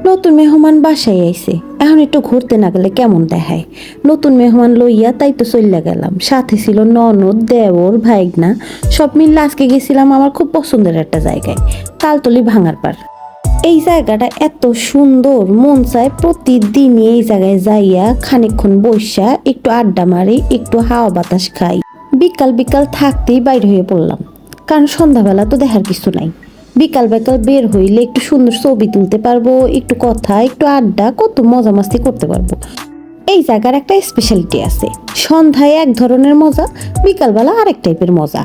নতুন মেহমান বাসায় আইছে, এখন একটু ঘুরতে না গেলে কেমন দেখায়। নতুন মেহমান লইয়া তাই তো চলে গেলাম, সাথে ছিল ননদ, দেওর, ভাইগনা, সব মিলে আজকে গেছিলাম আমার খুব পছন্দের একটা জায়গায়, তালতলি ভাঙারপাড়। এই জায়গাটা এত সুন্দর, মন চায় প্রতিদিনই এই জায়গায় যাইয়া খানিকক্ষণ বইসা একটু আড্ডা মারি, একটু হাওয়া বাতাস খাই। বিকাল বিকাল থাকতেই বাইর হয়ে পড়লাম, কারণ সন্ধ্যাবেলা তো দেখার কিছু নাই। বিকাল বিকাল বের হইলে একটু সুন্দর ছবি তুলতে পারবো, একটু কথা, একটু আড্ডা, কত মজা মাস্তি করতে পারবো। এই জায়গার একটা স্পেশালিটি আছে, সন্ধ্যায় এক ধরনের মজা, বিকালবেলা আরেক টাইপের মজা।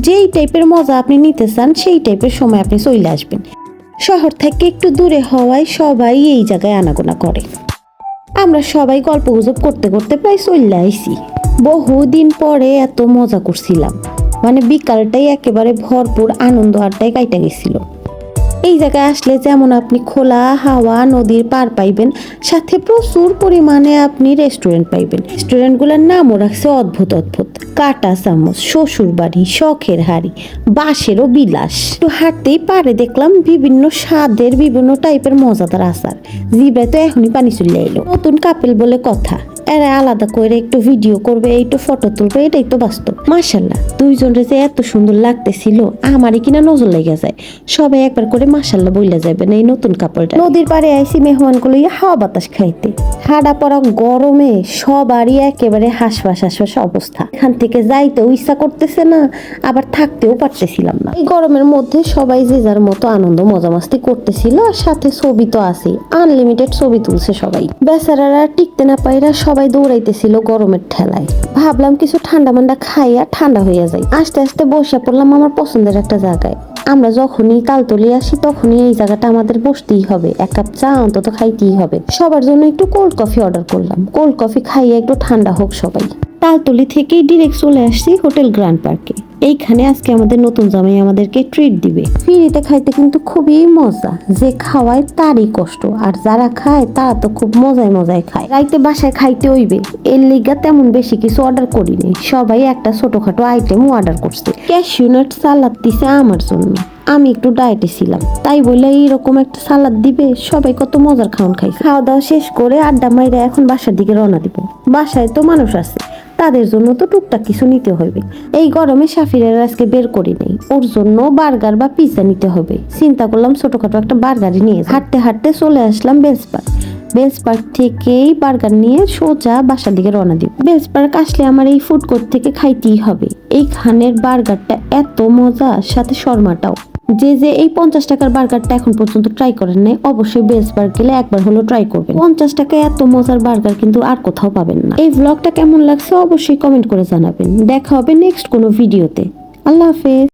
যেই টাইপের মজা আপনি নিতে চান সেই টাইপের সময় আপনি চলে আসবেন। শহর থেকে একটু দূরে হওয়ায় সবাই এই জায়গায় আনাগোনা করে। আমরা সবাই গল্প গুজব করতে করতে প্রায় চলে আইছি। বহুদিন পরে এত মজা করছিলাম, মানে বিকালটাই একেবারে ভরপুর আনন্দ আড্ডায় কাইটা গেছিল। এই জায়গায় আসলে যেমন আপনি খোলা হাওয়া, নদীর পার পাইবেন, সাথে প্রচুর পরিমাণে আপনি রেস্টুরেন্ট পাইবেন। রেস্টুরেন্টগুলোর নামও রাখছে অদ্ভুত অদ্ভুত, কাটা চামচ, শ্বশুর বাড়ি, শখের হাড়ি, বাঁশেরও বিলাস। একটু হাঁটতেই পারে দেখলাম বিভিন্ন স্বাদের বিভিন্ন টাইপের মজাদার আচার, জিব্রায় তো এখনই পানি চলে এলো। নতুন কাপেল বলে কথা, এরা আলাদা করে একটু ভিডিও করবে, একটু ফটো তুলবে, এটাই তো বাস্তব। মাশাল্লাহ, দুইজনের যে এত সুন্দর লাগতেছিল আমারই কিনা নজর লেগে যায়। সবাই একবার করে মাশাল্লাহ বইলা যাবেন এই নতুন কাপড়টা। নদীর পাড়ে আইসি মেহমানগুলো হাওয়া বাতাস খাইতে, হাডা পড়া গরমে সবারই একেবারে হাসফাস হাসফাস অবস্থা। এখান থেকে যাইতেও ইচ্ছা করতেছে না, আবার থাকতেও পারতেছিলাম না। এই গরমের মধ্যে সবাই যে যার মতো আনন্দ মজা মাস্তি করতেছিল, আর সাথে ছবি তো আছে, আনলিমিটেড ছবি তুলছে সবাই। বেচারারা টিকতে না পাইরা সবাই দৌড়াইতেছিল গরমের ঠেলায়। ভাবলাম কিছু ঠান্ডা মান্ডা খাইয়া ঠান্ডা হইয়া যায়। আস্তে আস্তে বসে পড়লাম আমার পছন্দের একটা জায়গায়। আমরা যখনই তালতলি আসি তখনই এই জায়গাটা আমাদের বসতেই হবে, এক কাপ চা অন্তত খাইতেই হবে। সবার জন্য একটু কোল্ড কফি অর্ডার করলাম, কোল্ড কফি খাইয়ে একটু ঠান্ডা হোক সবাই। তালতলি থেকেই ডিরেক্ট চলে আসছি হোটেল গ্র্যান্ড পার্কে। এইখানে আজকে আমাদের নতুন জামাই আমাদেরকে ট্রিট দিবে। ফ্রিতে খাইতে কিন্তু খুবই মজা, যে খাওয়ায় তারই কষ্ট, আর যারা খায় তারা তো খুব মজায় মজায় খায়। রাইতে বাসায় খাইতে হইবে, এর লিগা তেমন বেশি কিছু অর্ডার করিনি, সবাই একটা ছোটখাটো আইটেম অর্ডার করছে। ক্যাশিউ নাট সালাদ দিছে আমার জন্য, আমি একটু ডায়েটে ছিলাম, তাই বলে এইরকম একটা সালাদ দিবে। সবাই কত মজার খাওয়ান খাইছে। খাওয়া দাওয়া শেষ করে আড্ডা মাইরা এখন বাসার দিকে রওনা দিব। বাসায় তো মানুষ আছে, তাদের জন্য তো টুকটাক কিছু নিতে হবে। এই গরমে সাফিরের আজকে বের করি নেই, ওর জন্য বার্গার বা পিৎজা নিতে হবে। চিন্তা করলাম ছোটখাটো একটা বার্গারই নিয়ে। হাঁটতে হাঁটতে চলে আসলাম বেলস পার্ক। বেলস পার্ক থেকেই বার্গার নিয়ে সোজা বাসার দিকে রওনা দিব। বেলস পার্ক আসলে আমার এই ফুড কোর্ট থেকে খাইতেই হবে। এইখানের বার্গারটা এত মজা, সাথে শর্মাটাও। যে যে এই 50 টাকার বার্গারটা এখন পর্যন্ত ট্রাই করেন নাই, অবশ্যই বেলস পার্ক গেলে একবার হলো ট্রাই করবেন। 50 টাকায় এত মজার বার্গার কিন্তু আর কোথাও পাবেন না। এই ব্লগটা কেমন লাগছে অবশ্যই কমেন্ট করে জানাবেন। দেখা হবে নেক্সট কোনো ভিডিওতে। আল্লাহ হাফেজ।